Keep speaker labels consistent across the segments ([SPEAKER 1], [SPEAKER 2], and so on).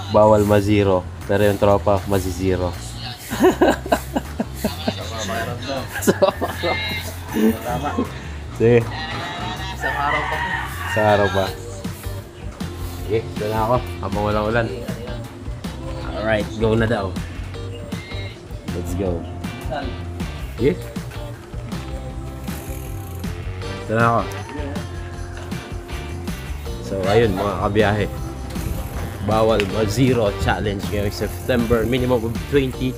[SPEAKER 1] bawal ma-zero. Pero yung tropa, mazi-zero. So,
[SPEAKER 2] Tama.
[SPEAKER 1] sige.
[SPEAKER 2] Isang araw pa.
[SPEAKER 1] Sa araw pa. Sige, doon na ako. Habang walang ulan. Alright, go na daw. Let's go. Sige. Doon na ako. So, ayun mga kabiyahe. Bawal ma-zero challenge ngayong September. Minimum of 20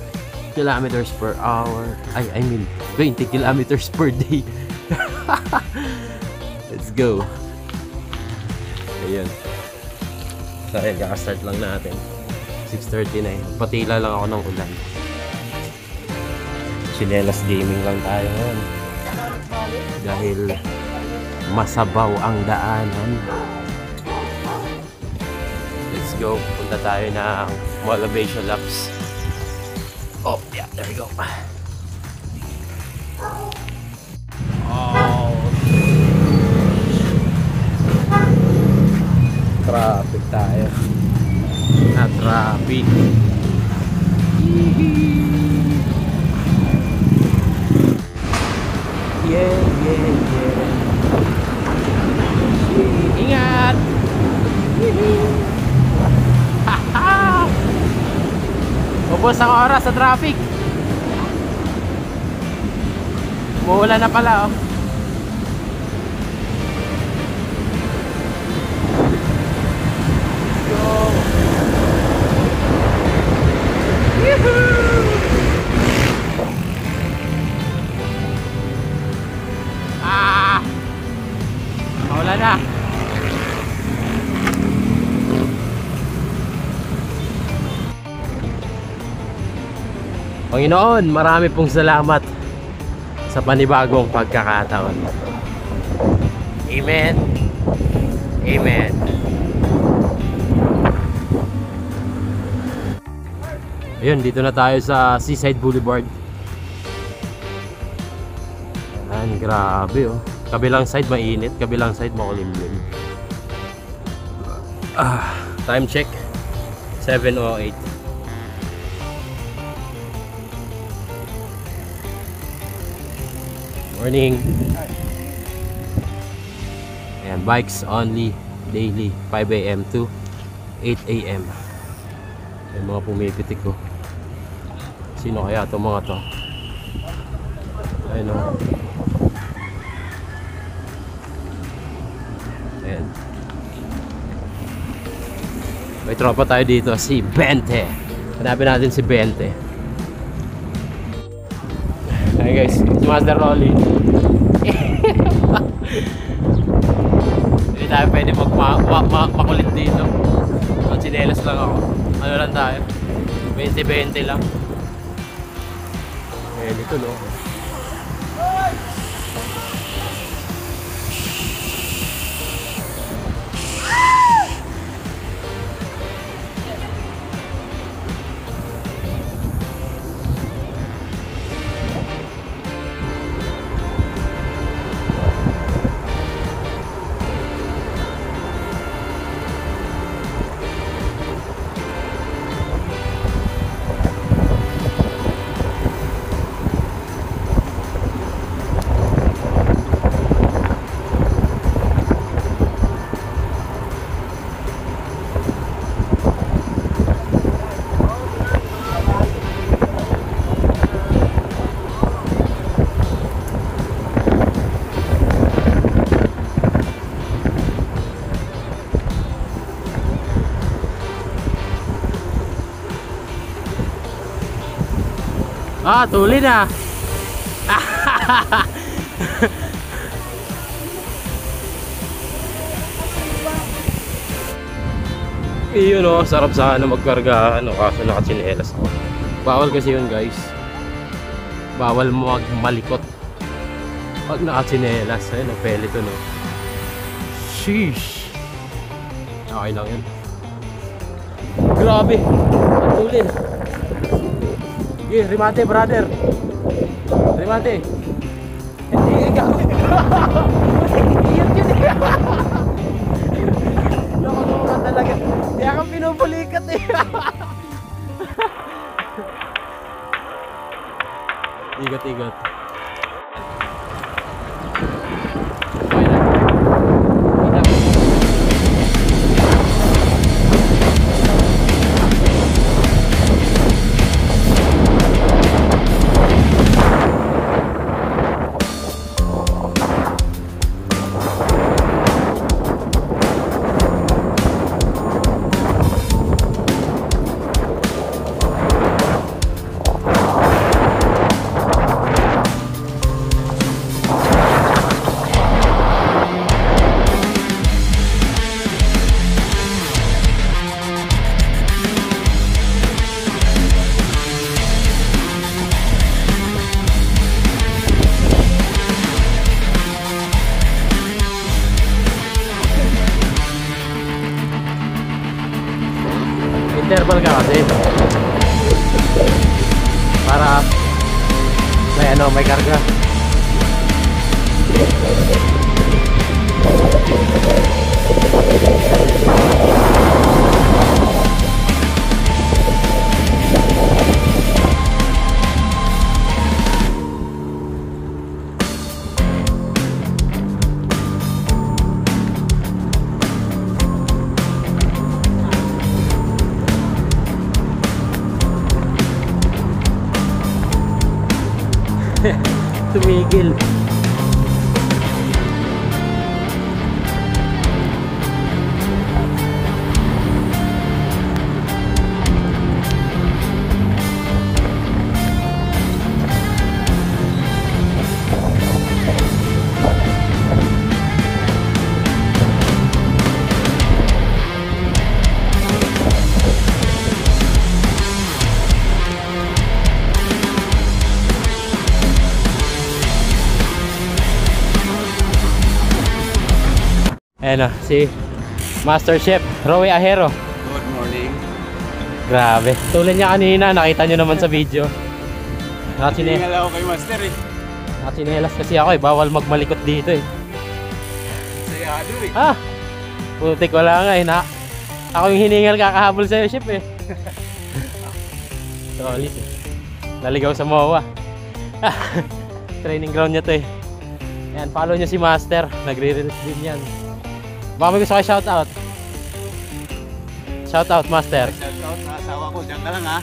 [SPEAKER 1] kilometers per hour. I mean, 20 kilometers per day. Let's go. Ayun. So, ayun, kakastart lang natin. 6:39. Patila lang ako ng ulan. Chinelas gaming lang tayo ngayon. Dahil masabaw ang daanan. Let's go. Punta tayo ng Motivation Laps. Oh, yeah. There we go. Oh. Traffic tayo. Na traffic. Yeah, yeah, yeah. Ingat! Haha! Ubos ang oras sa traffic. Umuulan na pala, oh. Wala na. Panginoon, marami pong salamat sa panibagong pagkakataon. Amen. Amen. Ayun, dito na tayo sa Seaside Boulevard. Ayan, grabe oh. Kabilang side mainit, kabilang side makulimlim. Time check 7:08. Morning. Ayan, bikes only daily 5 AM to 8 AM. May mga pumipitik ko. Sino kaya itong mga to? Ayun o. Ayan. May tropa tayo dito, si Bente. Hanapin natin si Bente. Hey guys, si Master Rolly. Hindi tayo pwede makulit dito. Magsinelas lang ako. Ano lang tayo? 20-20 lang. Eh, dito no. Ah, tuli na. Iyon o, sarap sana magkarga ano, kaso nakatsinelas ako. Bawal kasi yun guys. Bawal malikot pag nakatsinelas. Ayun, napelito no. Sheesh. Okay lang yun. Grabe, ang tuli na. Sige, remate brother. Remate. Hindi, ikaw. Iyot yun eh. Nakagawa talaga. Kaya ka pinupulikat eh. Igot-igot. Okay na. Interval ka kasi para may karga. Tumigil. Ayan o, si Master Chef Rowie Ahero.
[SPEAKER 2] Good morning.
[SPEAKER 1] Grabe. Tulad niya kanina, nakita nyo naman sa video.
[SPEAKER 2] Tingala ako kay Master eh.
[SPEAKER 1] Nakachinelas kasi ako eh. Bawal magmalikot dito eh.
[SPEAKER 2] Sayado eh.
[SPEAKER 1] Ah! Putik wala nga eh. Ako yung hiningal kakahabol sa'yo, Chef eh. Solid eh. Naligaw sa MOA. Training ground niya to eh. Ayan, follow nyo si Master. Nagre-release din yan. Baka may gusto kayo shoutout. Shoutout, Master.
[SPEAKER 2] Shoutout sa asawa ko. Diyan ka lang ha.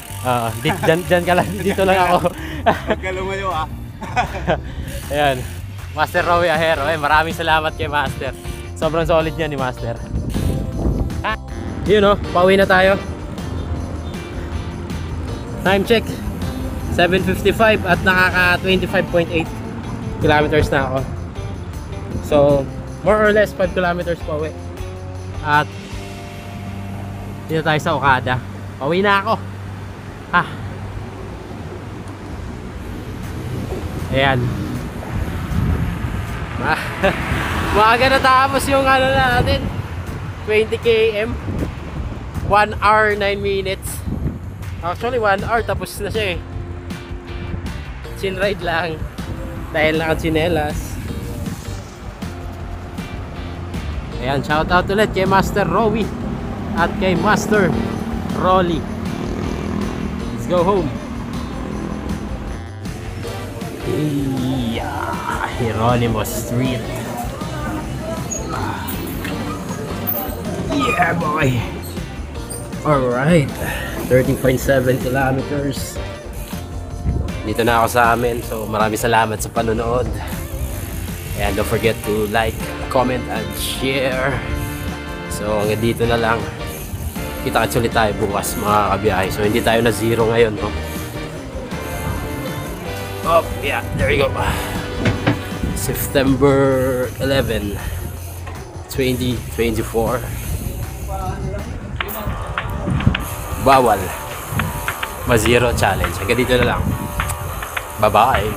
[SPEAKER 1] Dyan ka lang. Dito lang ako.
[SPEAKER 2] Huwag ka lumayo ha.
[SPEAKER 1] Ayan. Master Rowie Ahero. Maraming salamat kay Master. Sobrang solid niya ni Master. Yun o. Pauwi na tayo. Time check. 7:55 at nakaka 25.8 kilometers na ako. So, more or less 5 kilometers pa uwi. At dito tayo sa Okada. Pauwi na ako. Ayan. Maaga na tapos yung ano natin. 20 km. 1 hour 9 minutes. Actually 1 hour tapos na siya eh. Chinride lang. Dahil nakatsinelas. Ayan, shoutout ulit kay Master Rowie at kay Master Rolly. Let's go home. Yeah, Hieronymus Street. Yeah, boy. Alright, 30.7 kilometers. Dito na ako sa amin. So maraming salamat sa panonood. And don't forget to like, comment, and share. So hanggang dito na lang. Kita-kits ulit tayo bukas mga kabiyahe. So hindi tayo na zero ngayon, no? Oh, yeah, there you go. September 11, 2024. Bawal ma-zero challenge. Hanggang dito na lang. Bye-bye.